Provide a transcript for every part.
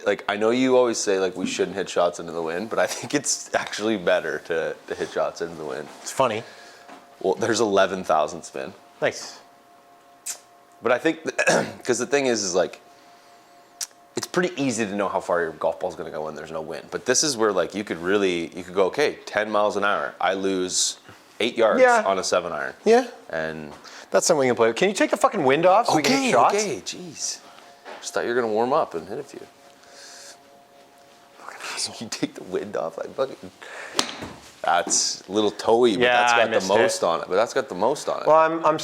like, I know you always say, like, we shouldn't hit shots into the wind, but I think it's actually better to hit shots into the wind. It's funny. Well, there's 11,000 spin. Nice. But I think, because the thing is like, it's pretty easy to know how far your golf ball's going to go when there's no wind. But this is where, like, you could go, okay, 10 miles an hour. I lose 8 yards on a 7-iron. Yeah. And that's something we can play with. Can you take the fucking wind off so we can hit shots? Okay, jeez. Just thought you were going to warm up and hit a few. You take the wind off, like, fucking. That's a little toey, but that's got the most on it. But that's got the most on it. Well, I'm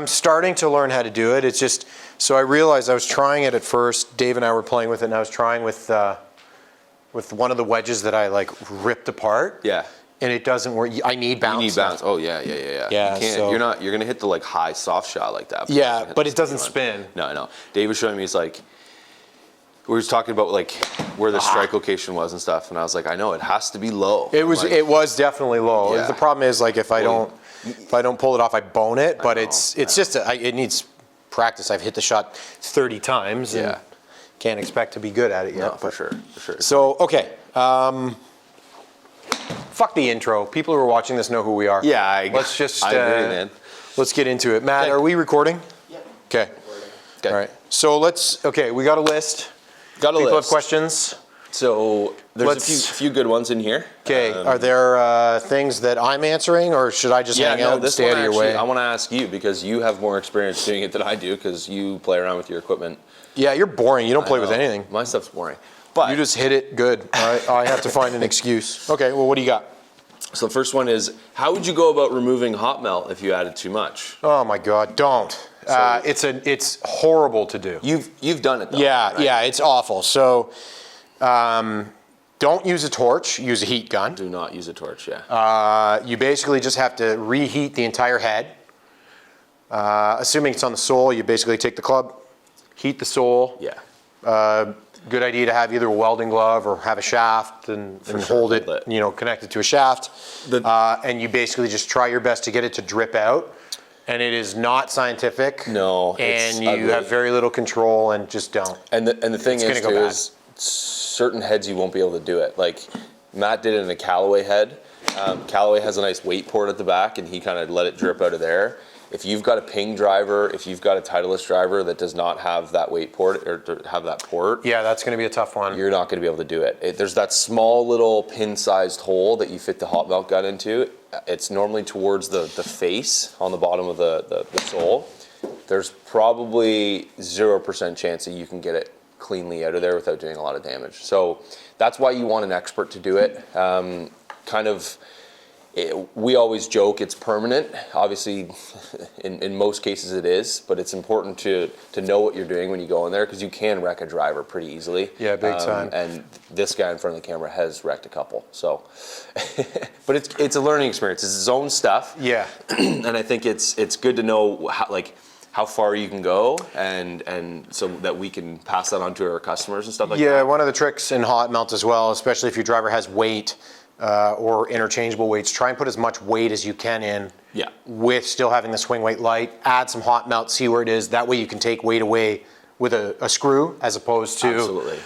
starting to learn how to do it. It's just, so I realized I was trying it at first. Dave and I were playing with it, and I was trying with one of the wedges that I like ripped apart. Yeah. And it doesn't work. I need bounce. You need bounce. Oh yeah. Yeah. You can't. You're gonna hit the like high soft shot like that. Yeah, but it doesn't spin. No, I know. Dave was showing me. He's like, we were talking about like where the strike location was and stuff, and I was like, I know it has to be low. It was. Like, it was definitely low. Yeah. The problem is like if I don't pull it off, I bone it. But it's just it needs practice. I've hit the shot 30 times. And can't expect to be good at it yet. No, for sure. So okay. Fuck the intro. People who are watching this know who we are. Yeah, I agree, man. Let's get into it. Matt, are we recording? Yeah. Okay. All right. So we got a list. People have questions. So there's a few good ones in here. Okay. Are there things that I'm answering, or should I just hang out and stay out of your way? I want to ask you because you have more experience doing it than I do because you play around with your equipment. Yeah, you're boring. You don't play with anything. My stuff's boring. But you just hit it good. I have to find an excuse. Okay, well, what do you got? So the first one is, how would you go about removing hot melt if you added too much? Oh my God, don't. It's horrible to do. You've done it though. Yeah, right? yeah, it's awful. So don't use a torch, use a heat gun. Do not use a torch, yeah. You basically just have to reheat the entire head. Assuming it's on the sole, you basically take the club, heat the sole. Yeah. Good idea to have either a welding glove or have a shaft and hold it, connected to a shaft. And you basically just try your best to get it to drip out. And it is not scientific. No. And you have very little control and just don't. And the thing is certain heads you won't be able to do it. Like Matt did it in a Callaway head. Callaway has a nice weight port at the back and he kind of let it drip out of there. If you've got a ping driver, if you've got a Titleist driver that does not have that weight port or have that port, yeah, that's going to be a tough one. You're not going to be able to do it. There's that small little pin-sized hole that you fit the hot melt gun into. It's normally towards the face on the bottom of the sole. There's probably 0% chance that you can get it cleanly out of there without doing a lot of damage. So that's why you want an expert to do it. We always joke it's permanent. Obviously, in most cases it is, but it's important to know what you're doing when you go in there because you can wreck a driver pretty easily. Yeah, big time. And this guy in front of the camera has wrecked a couple. So, but it's a learning experience. It's his own stuff. Yeah. And I think it's good to know how far you can go and so that we can pass that on to our customers and stuff like that. Yeah, one of the tricks in hot melt as well, especially if your driver has weight, or interchangeable weights, try and put as much weight as you can in with still having the swing weight light. Add some hot melt, see where it is. That way you can take weight away with a screw as opposed to absolutely.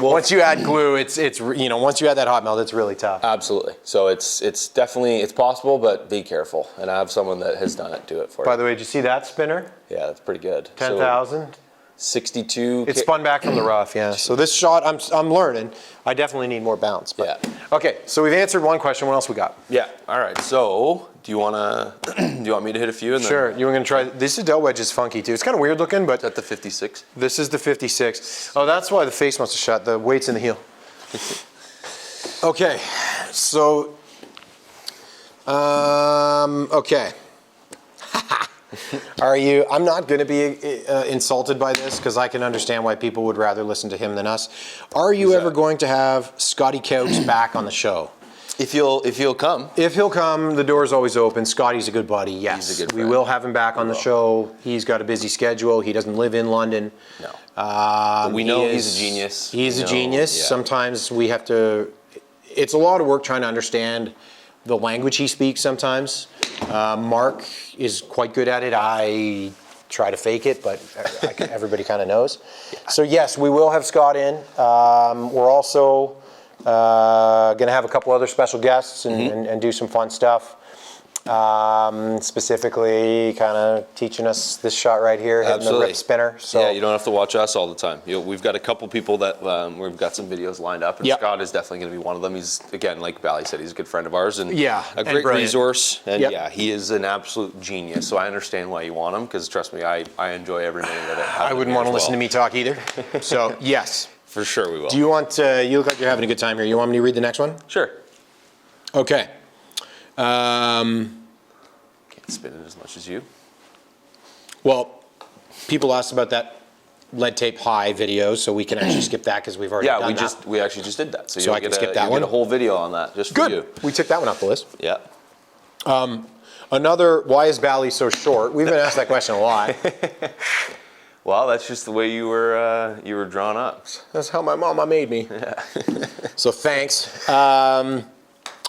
Once you add glue, it's once you add that hot melt, it's really tough. Absolutely. So it's definitely possible, but be careful. And I have someone that has done it. Do it for you. By the way, did you see that spinner? Yeah, that's pretty good. 10,000. 62. It spun back from the rough, yeah. So this shot, I'm learning. I definitely need more bounce. But. Yeah. Okay, so we've answered one question. What else we got? Yeah. All right. So do you want me to hit a few? And sure. You were going to try. This Adele wedge is funky too. It's kind of weird looking, but. Is that the 56? This is the 56. Oh, that's why the face must have shot. The weight's in the heel. Okay. So. Okay. I'm not going to be insulted by this because I can understand why people would rather listen to him than us. Are you ever going to have Scotty Couch back on the show? If he'll come. If he'll come, the door's always open. Scotty's a good buddy, yes. He's a good we friend. will have him back on the show. He's got a busy schedule. He doesn't live in London. No. But we know he's a genius. He's a genius. Yeah. Sometimes we have to, it's a lot of work trying to understand the language he speaks sometimes. Mark is quite good at it. I try to fake it, but everybody kind of knows. So yes, we will have Scott in. We're also going to have a couple other special guests and do some fun stuff. Specifically kind of teaching us this shot right here, hitting the rip spinner. So yeah, you don't have to watch us all the time. We've got a couple people that we've got some videos lined up, and Scott is definitely going to be one of them. He's, again, like Bally said, he's a good friend of ours and a great resource. And he is an absolute genius. So I understand why you want him, because trust me, I enjoy every minute of it. I wouldn't want to listen to me talk either. So yes, for sure we will. Do you want? You look like you're having a good time here. You want me to read the next one? Sure. Okay. Can't spin it as much as you. Well, people asked about that lead tape high video, so we can actually skip that because we've already done that. we actually just did that. So I can skip that one. Get a whole video on that just for you. We took that one off the list. Yeah. Another, why is Bally so short? We've been asked that question a lot. Well, that's just the way you were drawn up. That's how my mama made me. Yeah. So thanks.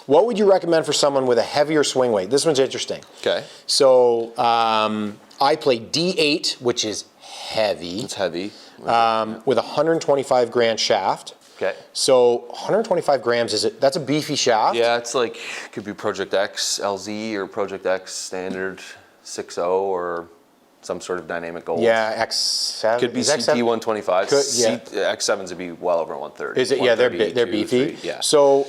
What would you recommend for someone with a heavier swing weight? This one's interesting. Okay. So I play D8, which is heavy. It's heavy. With a 125 grand shaft. Okay. So 125 grams, that's a beefy shaft? Yeah, it's like, could be Project X LZ or Project X Standard 6.0 or some sort of dynamic gold. Yeah, X7. Could be CT 125. Yeah. X7s would be well over 130. Is it? Yeah, they're beefy. 3, yeah. So,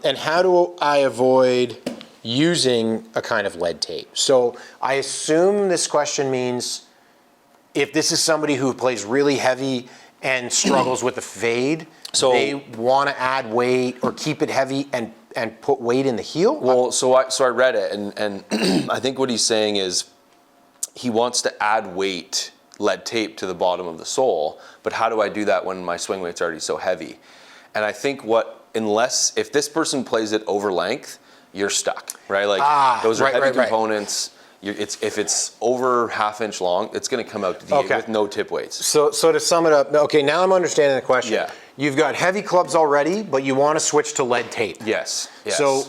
and how do I avoid using a kind of lead tape? So I assume this question means if this is somebody who plays really heavy and struggles with the fade, so they want to add weight or keep it heavy and put weight in the heel? Well, so I read it, and I think what he's saying is he wants to add weight, lead tape, to the bottom of the sole, but how do I do that when my swing weight's already so heavy? And I think if this person plays it over length, you're stuck, right? Like those are heavy components. If it's over ½ inch long, it's going to come out to D8 with no tip weights. So to sum it up, okay, now I'm understanding the question. Yeah. You've got heavy clubs already, but you want to switch to lead tape. Yes. So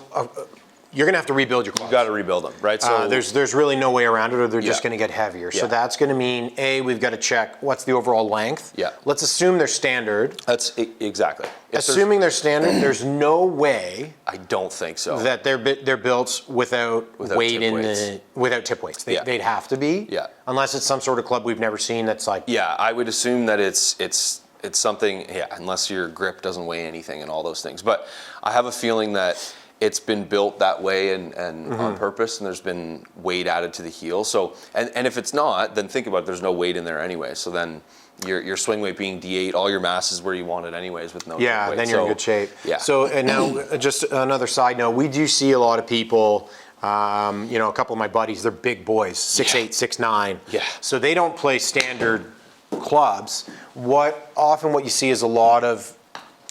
you're going to have to rebuild your clubs. You've got to rebuild them, right? So there's really no way around it, or they're just going to get heavier. So that's going to mean, we've got to check what's the overall length. Yeah. Let's assume they're standard. That's exactly. Assuming they're standard, there's no way. I don't think so. That they're built without weight without tip weights. They'd have to be. Yeah. Unless it's some sort of club we've never seen that's like. Yeah, I would assume that it's something. Yeah, unless your grip doesn't weigh anything and all those things. But I have a feeling that it's been built that way and on purpose, and there's been weight added to the heel. So, and if it's not, then think about it, there's no weight in there anyway. So then your swing weight being D8, all your mass is where you want it anyways with no weight. Then you're in good shape. Yeah. So, and now just another side note, we do see a lot of people, a couple of my buddies, they're big boys, 6'8", 6'9". Yeah. So they don't play standard clubs. What you see is a lot of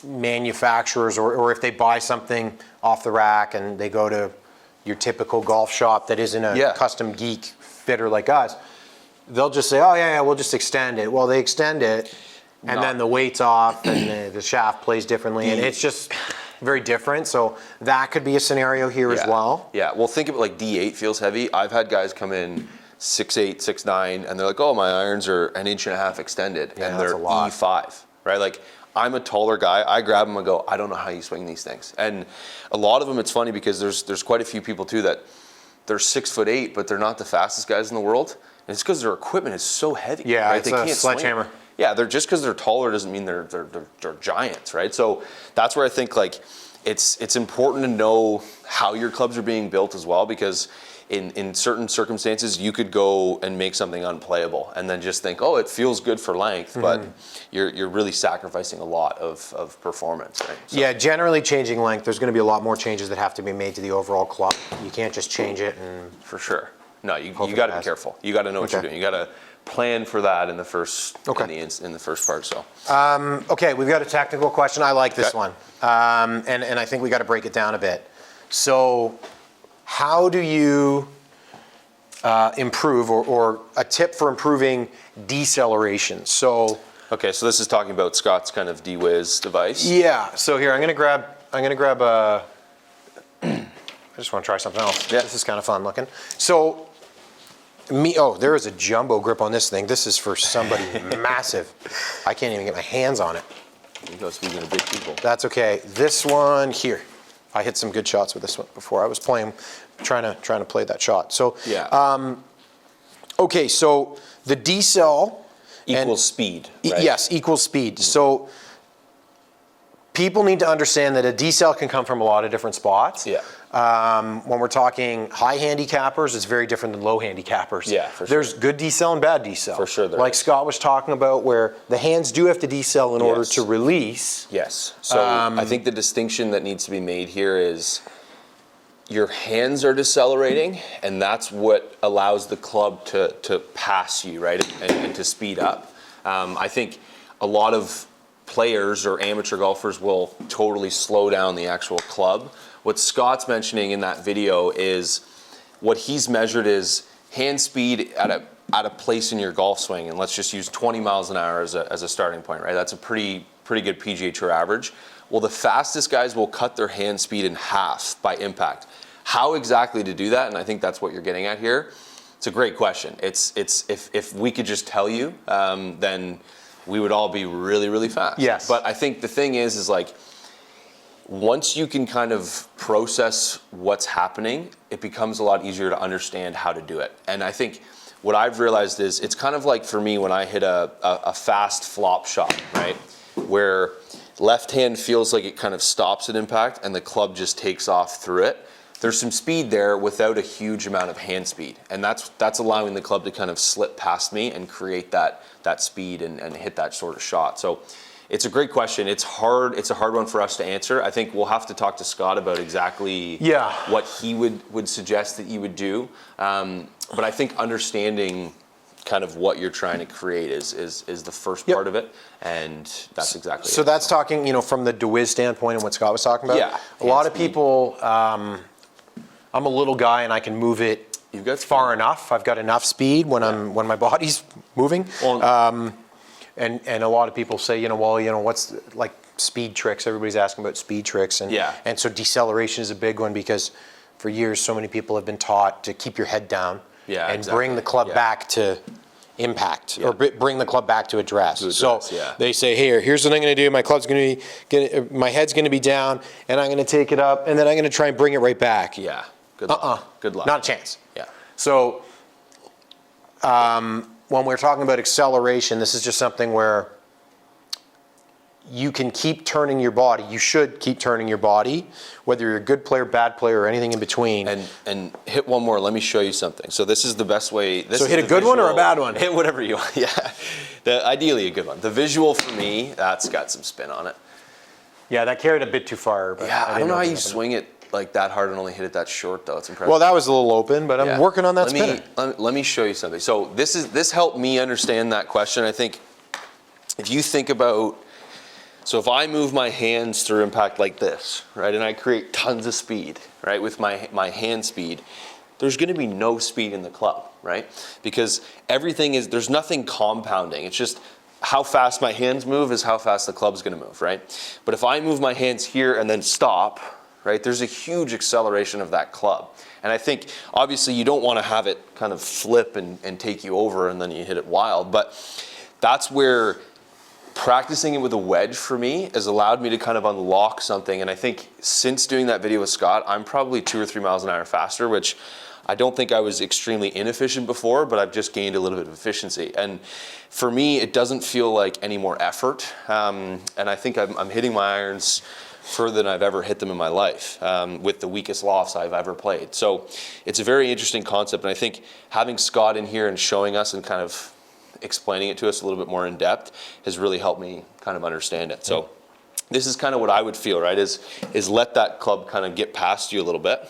manufacturers, or if they buy something off the rack and they go to your typical golf shop that isn't a custom geek fitter like us, they'll just say, we'll just extend it. Well, they extend it, and then the weight's off, and the shaft plays differently, and it's just very different. So that could be a scenario here as well. Yeah, well, think of it like D8 feels heavy. I've had guys come in 6'8", 6'9", and they're like, my irons are 1.5 inches extended, and they're E5, right? Like, I'm a taller guy. I grab them and go, I don't know how you swing these things. And a lot of them, it's funny because there's quite a few people too that they're 6'8", but they're not the fastest guys in the world. And it's because their equipment is so heavy. Yeah, right? It's a sledgehammer. Yeah, they're just because they're taller doesn't mean they're giants, right? So that's where I think like it's important to know how your clubs are being built as well, because in certain circumstances, you could go and make something unplayable and then just think, it feels good for length, but you're really sacrificing a lot of performance, right? So. Yeah, generally changing length, there's going to be a lot more changes that have to be made to the overall club. You can't just change it. For sure. No, you got to be careful. You got to know what you're doing. You got to plan for that in the first in the first part. So. Okay, we've got a technical question. I like this one, and I think we got to break it down a bit. So, how do you improve, or a tip for improving deceleration? So. Okay, so this is talking about Scott's kind of D-Wiz device. Yeah. So here, I'm gonna grab a. I just want to try something else. Yeah. This is kind of fun looking. So, There is a jumbo grip on this thing. This is for somebody massive. I can't even get my hands on it. You go, speaking of big people. That's okay. This one here, I hit some good shots with this one before. I was trying to play that shot. So yeah. Okay, so the decel equals speed. Right? Yes, equals speed. So people need to understand that a decel can come from a lot of different spots. Yeah. When we're talking high handicappers, it's very different than low handicappers. Yeah, for sure. There's good decel and bad decel. For sure there Like is. Scott was talking about, where the hands do have to decel in order Yes. to release. Yes. So I think the distinction that needs to be made here is your hands are decelerating, and that's what allows the club to pass you, right, and to speed up. I think a lot of players or amateur golfers will totally slow down the actual club. What Scott's mentioning in that video is what he's measured is hand speed at a place in your golf swing, and let's just use 20 miles an hour as a starting point, right? That's a pretty good PGA Tour average. Well, the fastest guys will cut their hand speed in half by impact. How exactly to do that, and I think that's what you're getting at here, it's a great question. It's if we could just tell you, then we would all be really, really fast. Yes. But I think the thing is like, once you can kind of process what's happening, it becomes a lot easier to understand how to do it. And I think what I've realized is it's kind of like for me when I hit a fast flop shot, right? Where left hand feels like it kind of stops at impact and the club just takes off through it. There's some speed there without a huge amount of hand speed. And that's allowing the club to kind of slip past me and create that speed and hit that sort of shot. So it's a great question. It's hard. It's a hard one for us to answer. I think we'll have to talk to Scott about exactly what he would suggest that you would do. But I think understanding kind of what you're trying to create is the first part of it, and that's exactly so it. that's talking, from the DeWiz standpoint and what Scott was talking about. Yeah. A lot of people, I'm a little guy and I can move it far enough. I've got enough speed when my body's moving. Well, and a lot of people say, what's like speed tricks? Everybody's asking about speed tricks, and so deceleration is a big one because for years so many people have been taught to keep your head down and bring the club back to impact or bring the club back to address. They say, here's what I'm going to do. My club's going to be, my head's going to be down, and I'm going to take it up, and then I'm going to try and bring it right back. Yeah. Good luck. Good luck. Not a chance. Yeah. So when we're talking about acceleration, this is just something where you can keep turning your body. You should keep turning your body, whether you're a good player, bad player, or anything in between. And hit one more. Let me show you something. So this is the best way. So hit a good one or a bad one? Hit whatever you want. Yeah. Ideally a good one. The visual for me, that's got some spin on it. Yeah, that carried a bit too far. But I don't know how you swing it like that hard and only hit it that short though. It's impressive. Well, that was a little open, but I'm working on that spinner. Let me show you something. So this helped me understand that question. I think if you think about, so if I move my hands through impact like this, right, and I create tons of speed, right, with my hand speed, there's going to be no speed in the club, right? Because there's nothing compounding. It's just how fast my hands move is how fast the club's going to move, right? But if I move my hands here and then stop, right, there's a huge acceleration of that club. And I think, obviously, you don't want to have it kind of flip and take you over and then you hit it wild. But that's where practicing it with a wedge for me has allowed me to kind of unlock something. And I think since doing that video with Scott, I'm probably 2 or 3 miles an hour faster, which I don't think I was extremely inefficient before, but I've just gained a little bit of efficiency. And for me, it doesn't feel like any more effort. And I think I'm hitting my irons further than I've ever hit them in my life, with the weakest lofts I've ever played. So it's a very interesting concept, and I think having Scott in here and showing us and kind of explaining it to us a little bit more in depth has really helped me kind of understand it. So this is kind of what I would feel, right, is let that club kind of get past you a little bit.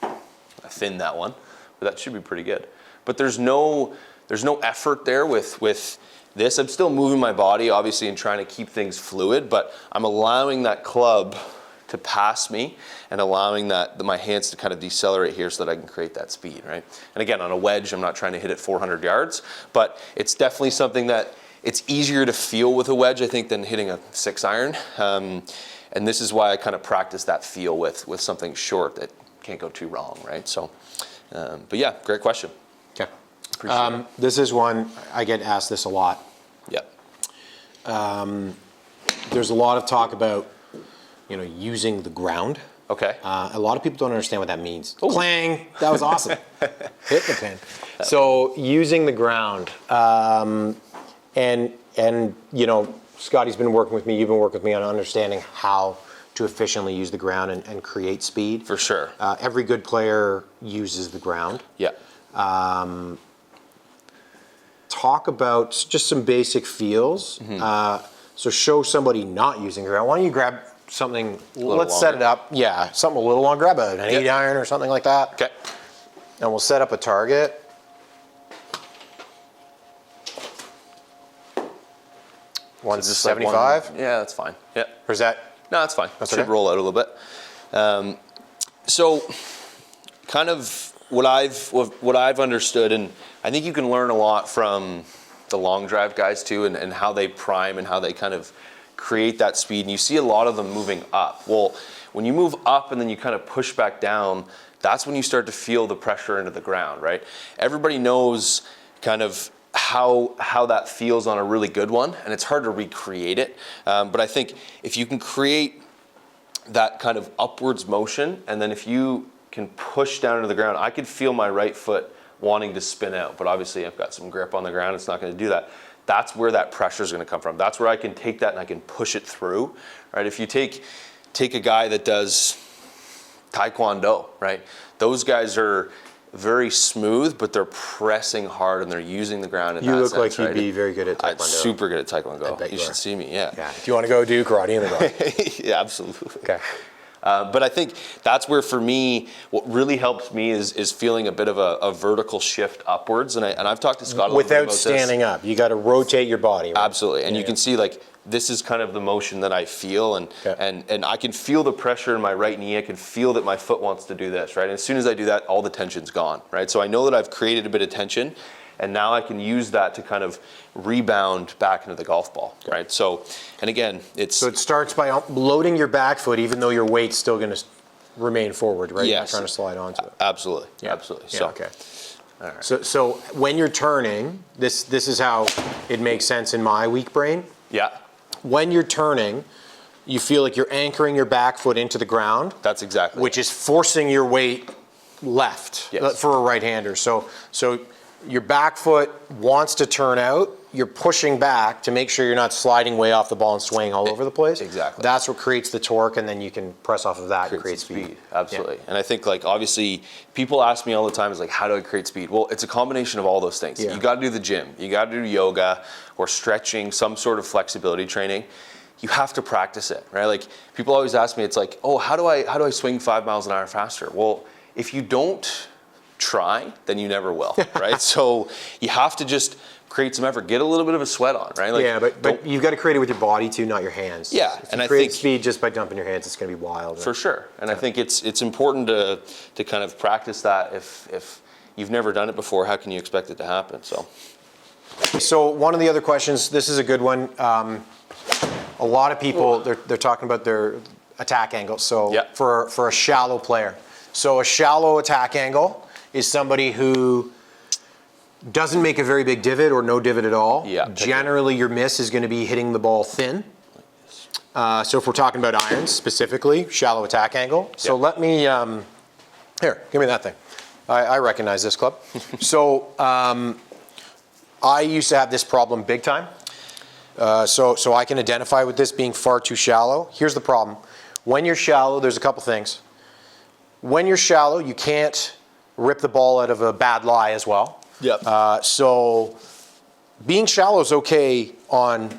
I thinned that one, but that should be pretty good. But there's no effort there with this. I'm still moving my body, obviously, and trying to keep things fluid, but I'm allowing that club to pass me and allowing my hands to kind of decelerate here so that I can create that speed, right? And again, on a wedge, I'm not trying to hit it 400 yards, but it's definitely something that it's easier to feel with a wedge, I think, than hitting a 6-iron. And this is why I kind of practice that feel with something short that can't go too wrong, right? So But yeah, great question. Okay. Appreciate it. This is one, I get asked this a lot. Yeah. There's a lot of talk about, using the ground. Okay. A lot of people don't understand what that means. Ooh. Clang, that was awesome. Hit the pin. So using the ground, and Scotty's been working with me, you've been working with me on understanding how to efficiently use the ground and create speed. For sure. Every good player uses the ground. Yeah. Talk about just some basic feels. So show somebody not using ground. Why don't you grab something, let's set it up. Yeah, something a little long. Grab an 8 iron or something like that. Okay. And we'll set up a target. So 175? Yeah, that's fine. Yeah. Or is that? No, that's fine. That's Should okay. roll out a little bit. So kind of what I've understood, and I think you can learn a lot from the long drive guys too, and how they prime and how they kind of create that speed. And you see a lot of them moving up. Well, when you move up and then you kind of push back down, that's when you start to feel the pressure into the ground, right? Everybody knows kind of how that feels on a really good one, and it's hard to recreate it. But I think if you can create that kind of upwards motion, and then if you can push down into the ground, I could feel my right foot wanting to spin out, but obviously I've got some grip on the ground, it's not going to do that. That's where that pressure is going to come from. That's where I can take that and I can push it through, right? If you take a guy that does Taekwondo, right? Those guys are very smooth, but they're pressing hard and they're using the ground in that sense. You look like right? you'd be very good at Taekwondo. I'm super good at Taekwondo. You should see me, yeah. Yeah. If you want to go do karate in the garden. Yeah, absolutely. Okay. But I think that's where, for me, what really helps me is feeling a bit of a vertical shift upwards. And I've talked to Scott a little bit about Without standing up, you got to rotate your body. Right? Absolutely, and you can see like this is kind of the motion that I feel, and I can feel the pressure in my right knee. I can feel that my foot wants to do this, right? And as soon as I do that, all the tension's gone, right? So I know that I've created a bit of tension, and now I can use that to kind of rebound back into the golf ball, right? So, and again, So it starts by loading your back foot, even though your weight's still going to remain forward, right? Yes. You're not trying to slide onto it. Absolutely, absolutely. Yeah, So, okay. all right. So when you're turning, this is how it makes sense in my weak brain. Yeah, When you're turning, you feel like you're anchoring your back foot into the ground. that's exactly Which is forcing your weight left Yes. for a right-hander. So your back foot wants to turn out. You're pushing back to make sure you're not sliding way off the ball and swaying all over the place. Exactly. That's what creates the torque, and then you can press off of that and create speed. speed. Absolutely. And I think, like, obviously people ask me all the time, is like, how do I create speed? Well, it's a combination of all those things. Yeah. You got to do the gym, you got to do yoga or stretching, some sort of flexibility training. You have to practice it, right? Like, people always ask me, it's like, oh, how do I swing 5 miles an hour faster? Well, if you don't try, then you never will, right? So you have to just create some effort, get a little bit of a sweat on, right? Like, Yeah, but you've got to create it with your body too, not your hands. Yeah, If and you I create think speed just by dumping your hands, it's going to be wild. for sure. And I think it's important to kind of practice that. If you've never done it before, how can you expect it to happen? So one of the other questions, this is a good one. A lot of people, they're talking about their attack angle. So Yeah. for a shallow player. So a shallow attack angle is somebody who doesn't make a very big divot or no divot at all. Yeah. Generally, your miss is going to be hitting the ball thin. So if we're talking about irons specifically, shallow attack angle. So Yeah. let me, here, give me that thing. I recognize this club. So I used to have this problem big time. So I can identify with this being far too shallow. Here's the problem. When you're shallow, there's a couple things. When you're shallow, you can't rip the ball out of a bad lie as well. Yep. So being shallow is okay on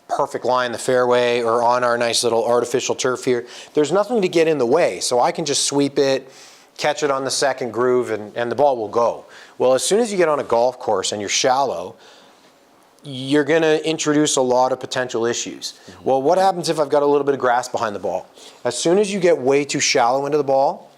perfect line in the fairway or on our nice little artificial turf here. There's nothing to get in the way, so I can just sweep it, catch it on the second groove, and the ball will go. Well, as soon as you get on a golf course and you're shallow, you're going to introduce a lot of potential issues. Mm-hmm. Well, what happens if I've got a little bit of grass behind the ball? As soon as you get way too shallow into the ball,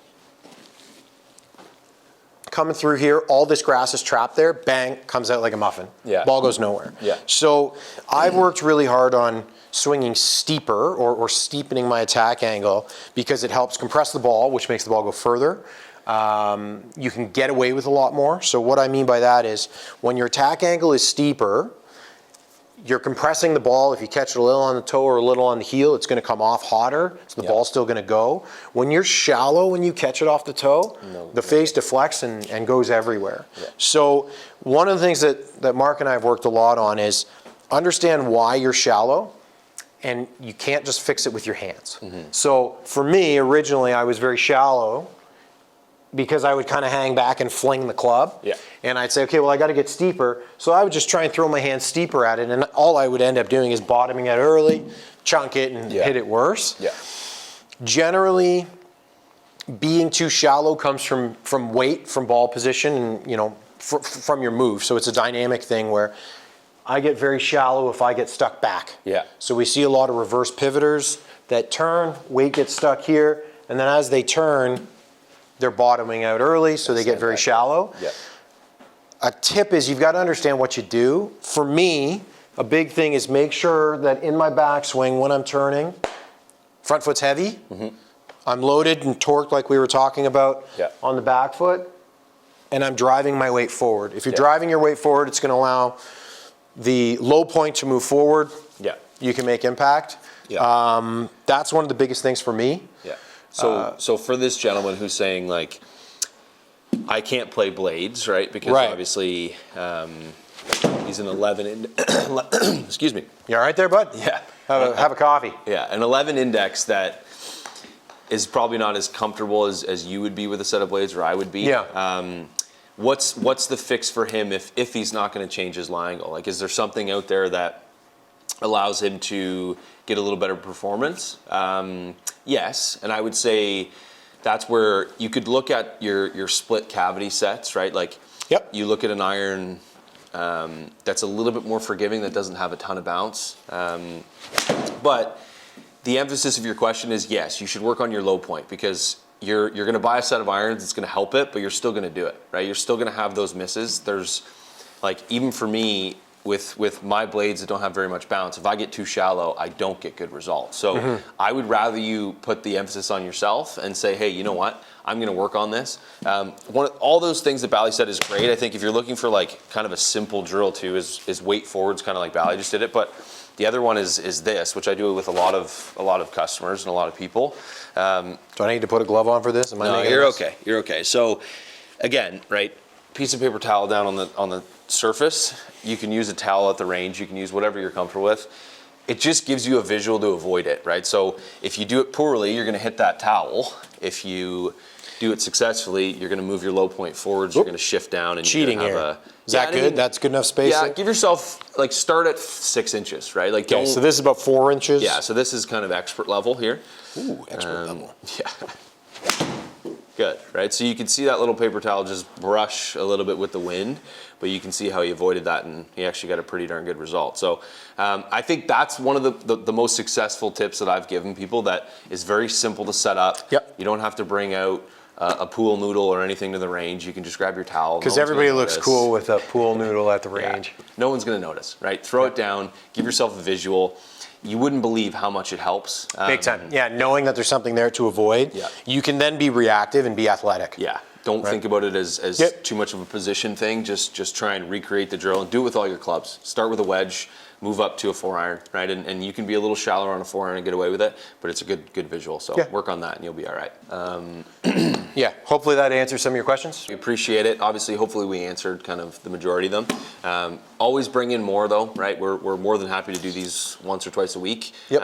coming through here, all this grass is trapped there, bang, comes out like a muffin. Yeah. Ball goes nowhere. Yeah. So I've worked really hard on swinging steeper or steepening my attack angle because it helps compress the ball, which makes the ball go further. You can get away with a lot more. So what I mean by that is when your attack angle is steeper, you're compressing the ball. If you catch it a little on the toe or a little on the heel, it's going to come off hotter, so the ball's still going to go. When you're shallow, when you catch it off the toe, the face deflects and goes everywhere. Yeah. So one of the things that Mark and I have worked a lot on is understand why you're shallow, and you can't just fix it with your hands. So for me, originally, I was very shallow because I would kind of hang back and fling the club. Yeah. And I'd say, okay, well, I got to get steeper. So I would just try and throw my hand steeper at it, and all I would end up doing is bottoming it early, chunk it, and hit it worse. Yeah. Generally, being too shallow comes from weight, from ball position, and from your move. So it's a dynamic thing where I get very shallow if I get stuck back. Yeah. So we see a lot of reverse pivoters that turn, weight gets stuck here, and then as they turn, they're bottoming out early, so they get very shallow. Yeah. A tip is you've got to understand what you do. For me, a big thing is make sure that in my backswing when I'm turning, front foot's heavy. I'm loaded and torqued like we were talking about on the back foot, and I'm driving my weight forward. If you're driving your weight forward, it's going to allow the low point to move forward. Yeah. You can make impact. Yeah. That's one of the biggest things for me. Yeah. So for this gentleman who's saying, like, I can't play blades, right? Because obviously he's an 11 excuse me. You all right there, bud? Yeah. Have a coffee. Yeah, an 11 index that is probably not as comfortable as you would be with a set of blades, or I would be. Yeah. What's the fix for him if he's not going to change his lie angle? Like, is there something out there that allows him to get a little better performance? Yes, and I would say that's where you could look at your split cavity sets, right? Like, you look at an iron that's a little bit more forgiving, that doesn't have a ton of bounce. But the emphasis of your question is, yes, you should work on your low point, because you're going to buy a set of irons that's going to help it, but you're still going to do it, right? You're still going to have those misses. There's, like, even for me, with my blades that don't have very much bounce, if I get too shallow, I don't get good results. So I would rather you put the emphasis on yourself and say, hey, you know what? I'm going to work on this. All those things that Bally said is great. I think if you're looking for, like, kind of a simple drill too, is weight forwards, kind of like Bally just did it. But the other one is this, which I do with a lot of customers and a lot of people. Do I need to put a glove on for this? No, you're okay. You're okay. So again, right, piece of paper towel down on the surface. You can use a towel at the range. You can use whatever you're comfortable with. It just gives you a visual to avoid it, right? So if you do it poorly, you're going to hit that towel. If you do it successfully, you're going to move your low point forwards. You're going to shift down, and cheating you're here. Is that good? That's good enough spacing? Yeah, give yourself, like, start at 6 inches, right? Like, okay, so this is about 4 inches? Yeah, so this is kind of expert level here. Ooh, expert level. Yeah. Good, right? So you can see that little paper towel just brush a little bit with the wind, but you can see how he avoided that, and he actually got a pretty darn good result. So I think that's one of the most successful tips that I've given people, that is very simple to set up. Yep. You don't have to bring out a pool noodle or anything to the range. You can just grab your towel. Because everybody looks cool with a pool noodle at the range. Yeah. No one's going to notice, right? Throw it down, give yourself a visual. You wouldn't believe how much it helps. Big time. Yeah, knowing that there's something there to avoid. Yeah. You can then be reactive and be athletic. Yeah. Don't think about it as too much of a position thing. Just try and recreate the drill, and do it with all your clubs. Start with a wedge, move up to a 4-iron, right? And you can be a little shallower on a 4-iron and get away with it, but it's a good visual. So work on that and you'll be all right. Yeah, hopefully that answers some of your questions. We appreciate it. Obviously, hopefully we answered kind of the majority of them. Always bring in more though, right? We're more than happy to do these once or twice a week. Yep.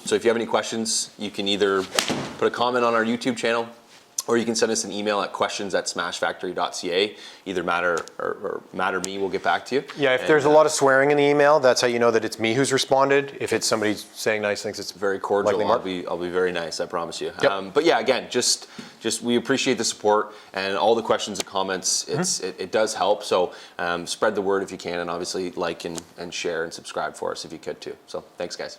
So if you have any questions, you can either put a comment on our YouTube channel, or you can send us an email at questions@smashfactory.ca. Either Matt or me will get back to you. Yeah, if there's a lot of swearing in the email, that's how you know that it's me who's responded. If it's somebody saying nice things, it's very cordial. I'll be very nice, I promise you. Yep. But yeah, again, just we appreciate the support and all the questions and comments. It does help. So spread the word if you can, and obviously like and share and subscribe for us if you could too. So thanks, guys.